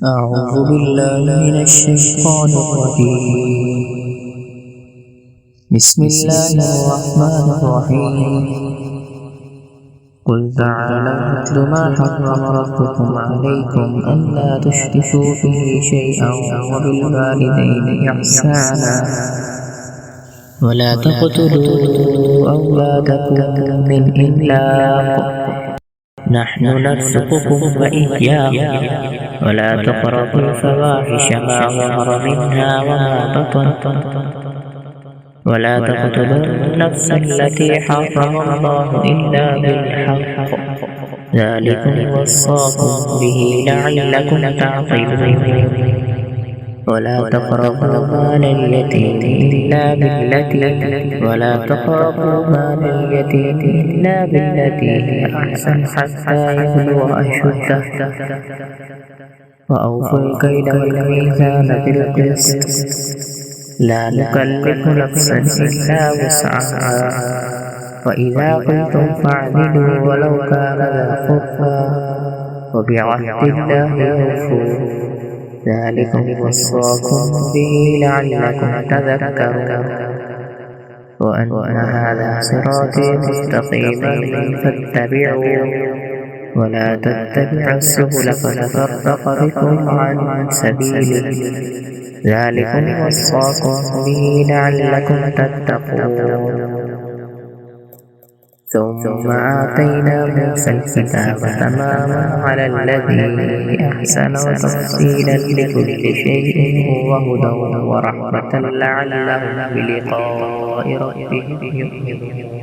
أعوذ بالله من الشيطان الرجيم. بسم الله الرحمن الرحيم. قل تعالوا أتل ما حرم ربكم عليكم ألا تشركوا به شيئا وبالوالدين إحسانا ولا تقتلوا أولادكم من إملاق نحن نرزقكم وإياهم ولا تقربوا الفواحش ما ظهر منها وما بطن ولا تقتلوا النفس التي حرم الله إلا بالحق ذلكم وصاكم به لعلكم تعقلون ولا تقربوا مال اليتيم إلا بالتي هي أحسن حتى يبلغ أشده وأوفوا الكيل والميزان بالقسط لا نكلف نفسا إلا وسعها وإذا قلتم فاعدلوا ولو كان ذا قربى وبعهد الله أوفوا ذلكم وصاكم به لعلكم تذكرون وأن هذا صراطي مستقيما فاتبعوه ولا تتبعوا السبل فتفرق بكم عن سبيله ذلكم وصاكم به لعلكم تتقون ثم آتينا موسى الكتاب تماما على الذي أحسن وتفصيلا لكل شيء وهدى ورحمة لعلهم بلقاء ربهم يؤمنون